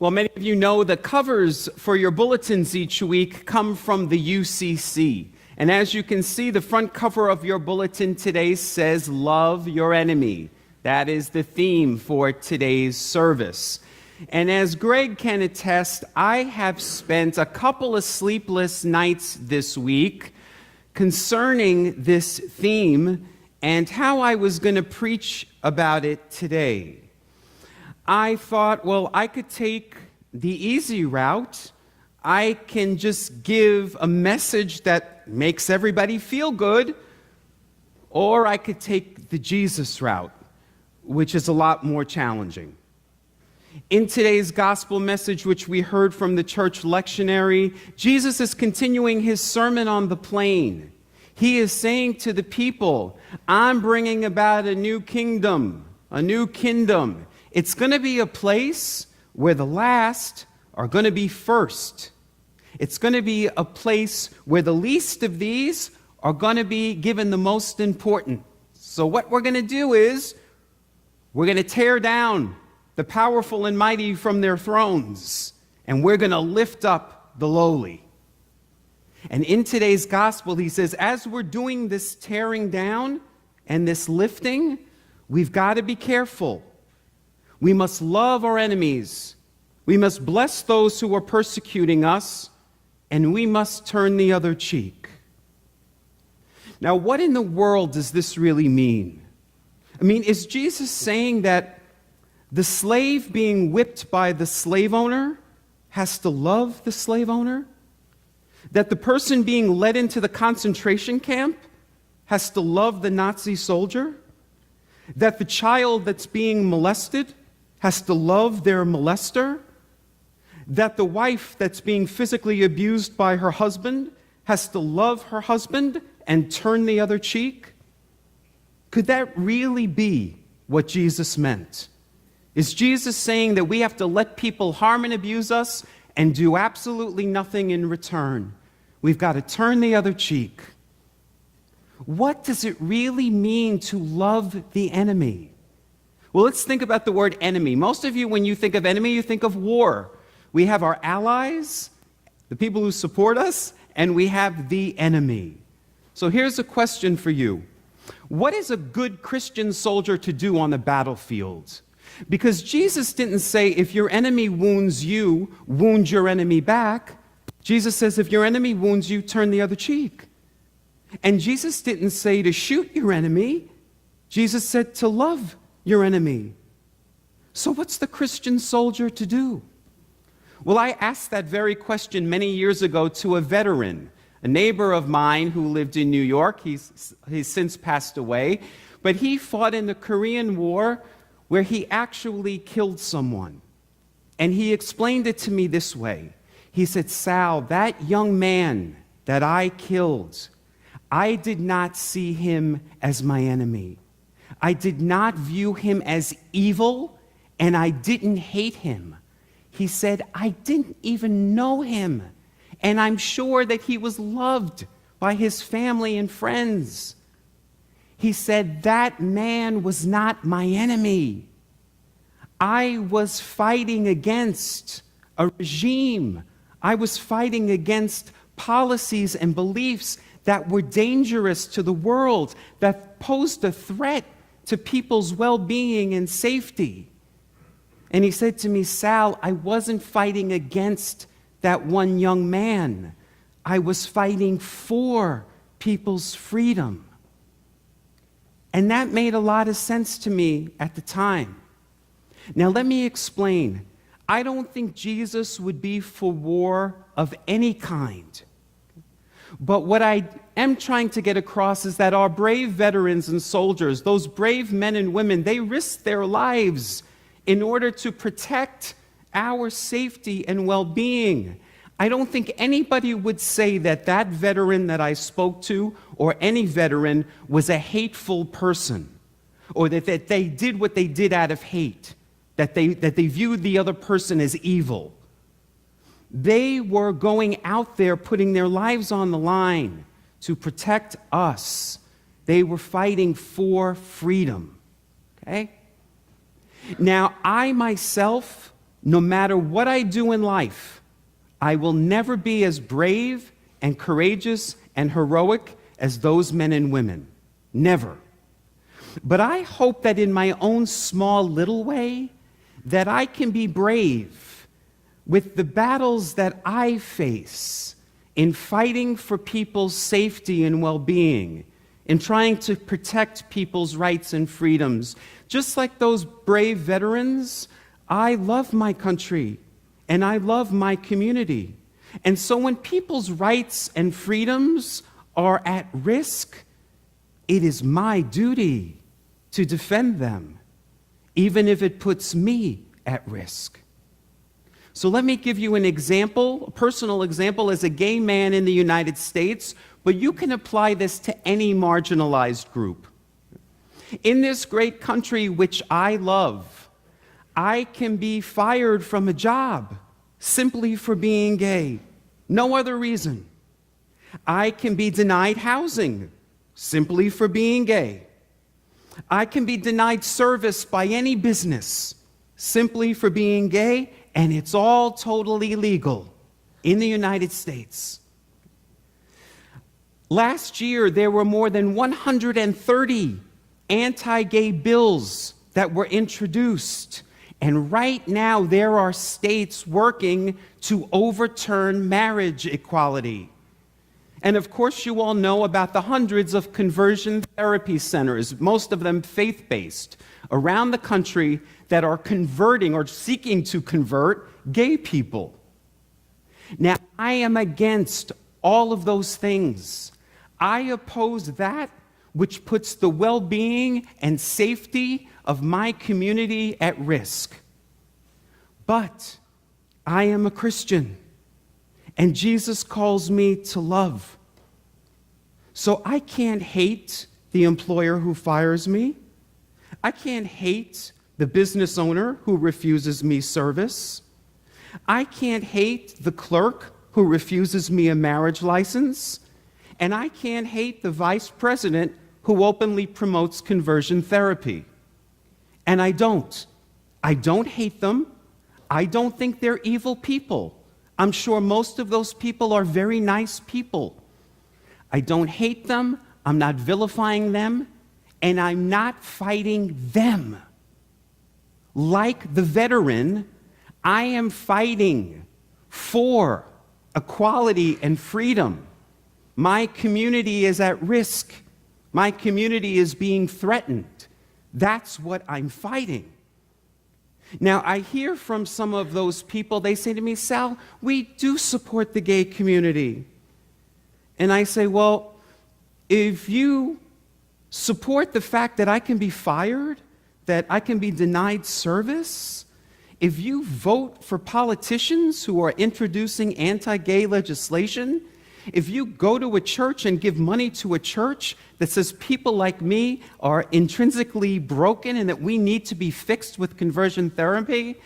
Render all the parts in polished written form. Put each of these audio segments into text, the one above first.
Well, many of you know the covers for your bulletins each week come from the UCC. And as you can see, the front cover of your bulletin today says, "Love your enemy." That is the theme for today's service. And as Greg can attest, I have spent a couple of sleepless nights this week concerning this theme and how I was going to preach about it today. I thought, well, I could take the easy route. I can just give a message that makes everybody feel good, or I could take the Jesus route, which is a lot more challenging. In today's gospel message, which we heard from the church lectionary, Jesus is continuing his sermon on the plain. He is saying to the people, I'm bringing about a new kingdom, a new kingdom. It's going to be a place where the last are going to be first. It's going to be a place where the least of these are going to be given the most important. So what we're going to do is we're going to tear down the powerful and mighty from their thrones, and we're going to lift up the lowly. And in today's gospel, he says, as we're doing this tearing down and this lifting, we've got to be careful. We must love our enemies. We must bless those who are persecuting us, and we must turn the other cheek. Now, what in the world does this really mean? I mean, is Jesus saying that the slave being whipped by the slave owner has to love the slave owner? That the person being led into the concentration camp has to love the Nazi soldier? That the child that's being molested has to love their molester? That the wife that's being physically abused by her husband has to love her husband and turn the other cheek? Could that really be what Jesus meant? Is Jesus saying that we have to let people harm and abuse us and do absolutely nothing in return? We've got to turn the other cheek. What does it really mean to love the enemy? Well, let's think about the word enemy. Most of you, when you think of enemy, you think of war. We have our allies, the people who support us, and we have the enemy. So here's a question for you. What is a good Christian soldier to do on the battlefield? Because Jesus didn't say, if your enemy wounds you, wound your enemy back. Jesus says, if your enemy wounds you, turn the other cheek. And Jesus didn't say to shoot your enemy. Jesus said to love your enemy. So what's the Christian soldier to do? Well, I asked that very question many years ago to a veteran, a neighbor of mine who lived in New York. He's since passed away. But he fought in the Korean War where he actually killed someone. And he explained it to me this way. He said, Sal, that young man that I killed, I did not see him as my enemy. I did not view him as evil, and I didn't hate him. He said, I didn't even know him, and I'm sure that he was loved by his family and friends. He said, that man was not my enemy. I was fighting against a regime. I was fighting against policies and beliefs that were dangerous to the world, that posed a threat to people's well-being and safety. And he said to me, Sal, I wasn't fighting against that one young man. I was fighting for people's freedom. And that made a lot of sense to me at the time. Now let me explain. I don't think Jesus would be for war of any kind. But what I am trying to get across is that our brave veterans and soldiers, those brave men and women, they risked their lives in order to protect our safety and well-being. I don't think anybody would say that that veteran that I spoke to or any veteran was a hateful person, or that they did what they did out of hate, that they viewed the other person as evil. They were going out there putting their lives on the line to protect us. They were fighting for freedom. Okay? Now, I myself no matter what I do in life, I will never be as brave and courageous and heroic as those men and women. Never. But I hope that in my own small little way, that I can be brave with the battles that I face in fighting for people's safety and well-being, in trying to protect people's rights and freedoms. Just like those brave veterans, I love my country and I love my community. And so when people's rights and freedoms are at risk, it is my duty to defend them, even if it puts me at risk. So let me give you an example, a personal example as a gay man in the United States, but you can apply this to any marginalized group. In this great country which I love, I can be fired from a job simply for being gay. No other reason. I can be denied housing simply for being gay. I can be denied service by any business simply for being gay, and it's all totally legal in the United States. Last year, there were more than 130 anti-gay bills that were introduced. And right now, there are states working to overturn marriage equality. And of course, you all know about the hundreds of conversion therapy centers, most of them faith-based, around the country that are converting or seeking to convert gay people. Now, I am against all of those things. I oppose that which puts the well-being and safety of my community at risk. But I am a Christian, and Jesus calls me to love. So I can't hate the employer who fires me. I can't hate the business owner who refuses me service. I can't hate the clerk who refuses me a marriage license. And I can't hate the vice president who openly promotes conversion therapy. And I don't. I don't hate them. I don't think they're evil people. I'm sure most of those people are very nice people. I don't hate them. I'm not vilifying them. And I'm not fighting them. Like the veteran, I am fighting for equality and freedom. My community is at risk. My community is being threatened. That's what I'm fighting. Now, I hear from some of those people, they say to me, Sal, we do support the gay community. And I say, well, if you support the fact that I can be fired, that I can be denied service, if you vote for politicians who are introducing anti-gay legislation, if you go to a church and give money to a church that says people like me are intrinsically broken and that we need to be fixed with conversion therapy,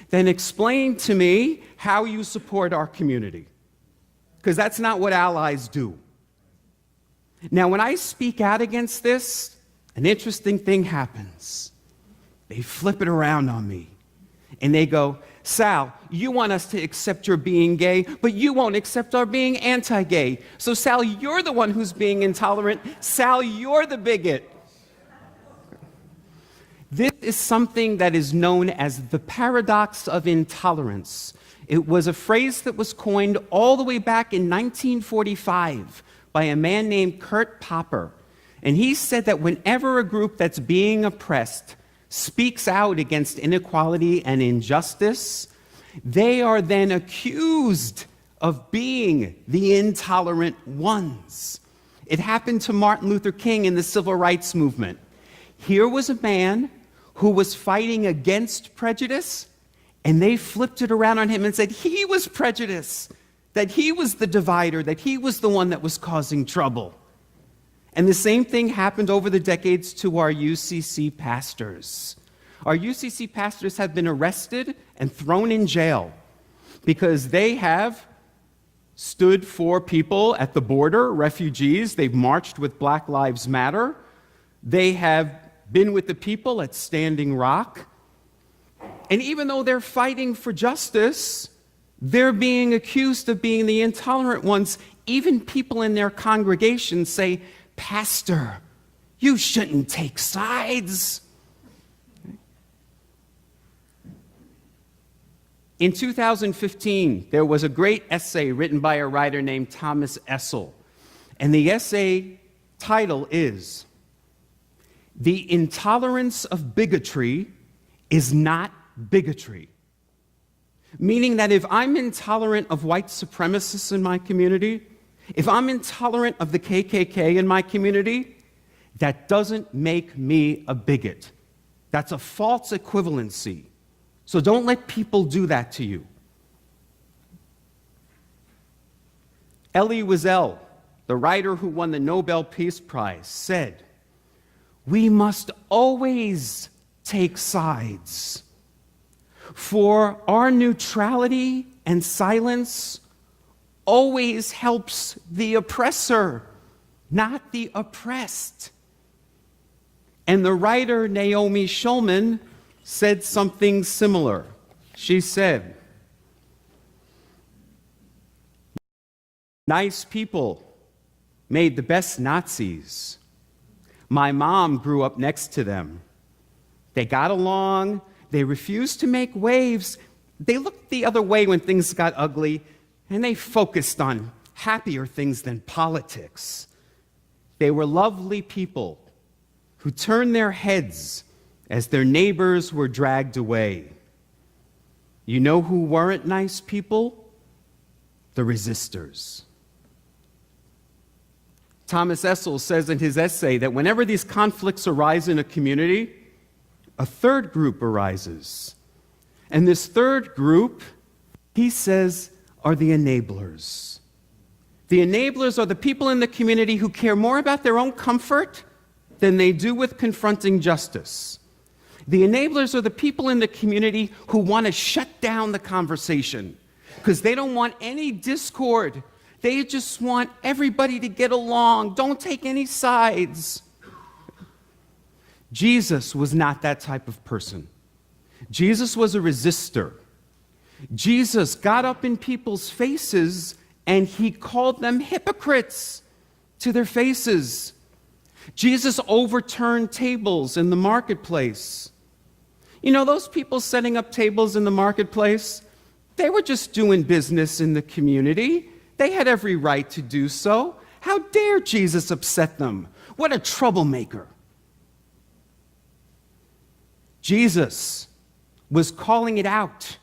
then explain to me how you support our community. Because that's not what allies do. Now, when I speak out against this, an interesting thing happens. They flip it around on me. And they go, Sal, you want us to accept your being gay, but you won't accept our being anti-gay. So, Sal, you're the one who's being intolerant. Sal, you're the bigot. This is something that is known as the paradox of intolerance. It was a phrase that was coined all the way back in 1945 by a man named Kurt Popper. And he said that whenever a group that's being oppressed speaks out against inequality and injustice, they are then accused of being the intolerant ones. It happened to Martin Luther King in the Civil Rights Movement. Here was a man who was fighting against prejudice, and they flipped it around on him and said he was prejudice, that he was the divider, that he was the one that was causing trouble. And the same thing happened over the decades to our UCC pastors. Our UCC pastors have been arrested and thrown in jail because they have stood for people at the border, refugees. They've marched with Black Lives Matter. They have been with the people at Standing Rock. And even though they're fighting for justice, they're being accused of being the intolerant ones. Even people in their congregation say, "Pastor, you shouldn't take sides." In 2015, there was a great essay written by a writer named Thomas Essel. And the essay title is, "The Intolerance of Bigotry is Not Bigotry." Meaning that if I'm intolerant of white supremacists in my community, if I'm intolerant of the KKK in my community, that doesn't make me a bigot. That's a false equivalency. So don't let people do that to you. Elie Wiesel, the writer who won the Nobel Peace Prize, said, "We must always take sides, for our neutrality and silence always helps the oppressor, not the oppressed." And the writer Naomi Schulman said something similar. She said, "Nice people made the best Nazis. My mom grew up next to them. They got along, they refused to make waves, they looked the other way when things got ugly, and they focused on happier things than politics. They were lovely people who turned their heads as their neighbors were dragged away. You know who weren't nice people? The resistors." Thomas Essel says in his essay that whenever these conflicts arise in a community, a third group arises. And this third group, he says, are the enablers. The enablers are the people in the community who care more about their own comfort than they do with confronting justice. The enablers are the people in the community who want to shut down the conversation because they don't want any discord. They just want everybody to get along. Don't take any sides. Jesus was not that type of person. Jesus was a resistor. Jesus got up in people's faces and he called them hypocrites to their faces. Jesus overturned tables in the marketplace. You know, those people setting up tables in the marketplace, they were just doing business in the community. They had every right to do so. How dare Jesus upset them? What a troublemaker. Jesus was calling it out.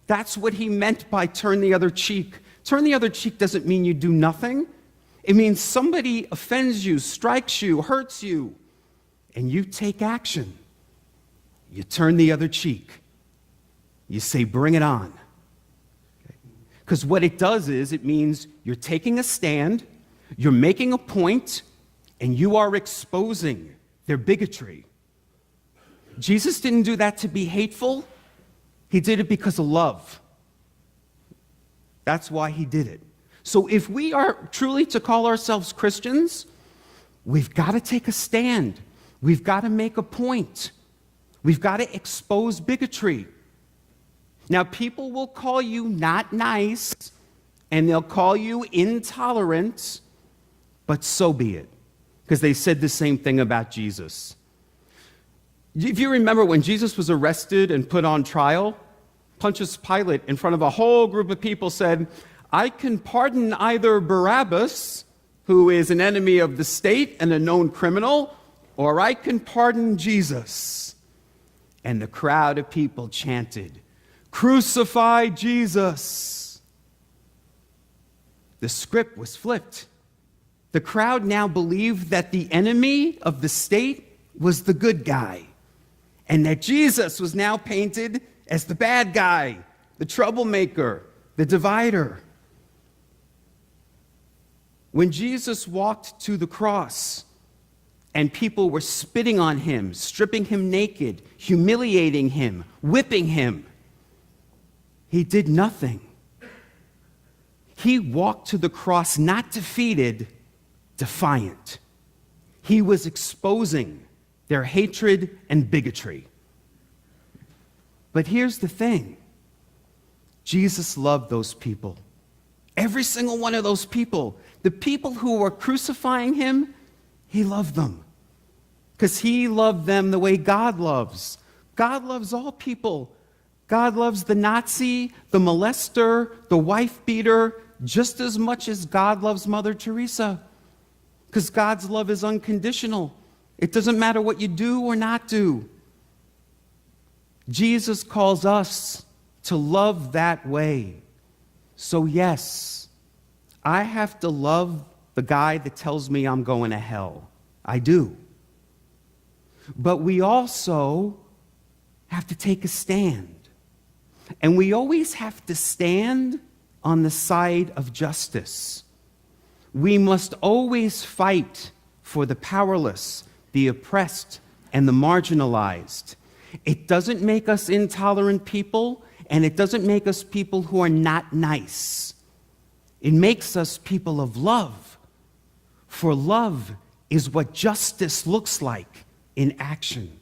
That's what he meant by turn the other cheek. Turn the other cheek doesn't mean you do nothing. It means somebody offends you, strikes you, hurts you, and you take action. You turn the other cheek. You say, bring it on. Because what it does is it means you're taking a stand, you're making a point, and you are exposing their bigotry. Jesus didn't do that to be hateful. He did it because of love. That's why he did it. So if we are truly to call ourselves Christians, we've got to take a stand. We've got to make a point. We've got to expose bigotry. Now, people will call you not nice, and they'll call you intolerant, but so be it, because they said the same thing about Jesus. If you remember when Jesus was arrested and put on trial, Pontius Pilate, in front of a whole group of people, said, "I can pardon either Barabbas, who is an enemy of the state and a known criminal, or I can pardon Jesus." And the crowd of people chanted, "Crucify Jesus." The script was flipped. The crowd now believed that the enemy of the state was the good guy, and that Jesus was now painted as the bad guy, the troublemaker, the divider. When Jesus walked to the cross and people were spitting on him, stripping him naked, humiliating him, whipping him, he did nothing. He walked to the cross not defeated, defiant. He was exposing their hatred and bigotry. But here's the thing. Jesus loved those people. Every single one of those people. The people who were crucifying him, he loved them. Because he loved them the way God loves. God loves all people. God loves the Nazi, the molester, the wife beater, just as much as God loves Mother Teresa. Because God's love is unconditional. It doesn't matter what you do or not do. Jesus calls us to love that way. So yes, I have to love the guy that tells me I'm going to hell. I do. But we also have to take a stand. And we always have to stand on the side of justice. We must always fight for the powerless, the oppressed, and the marginalized. It doesn't make us intolerant people, and it doesn't make us people who are not nice. It makes us people of love. For love is what justice looks like in action.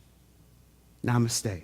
Namaste.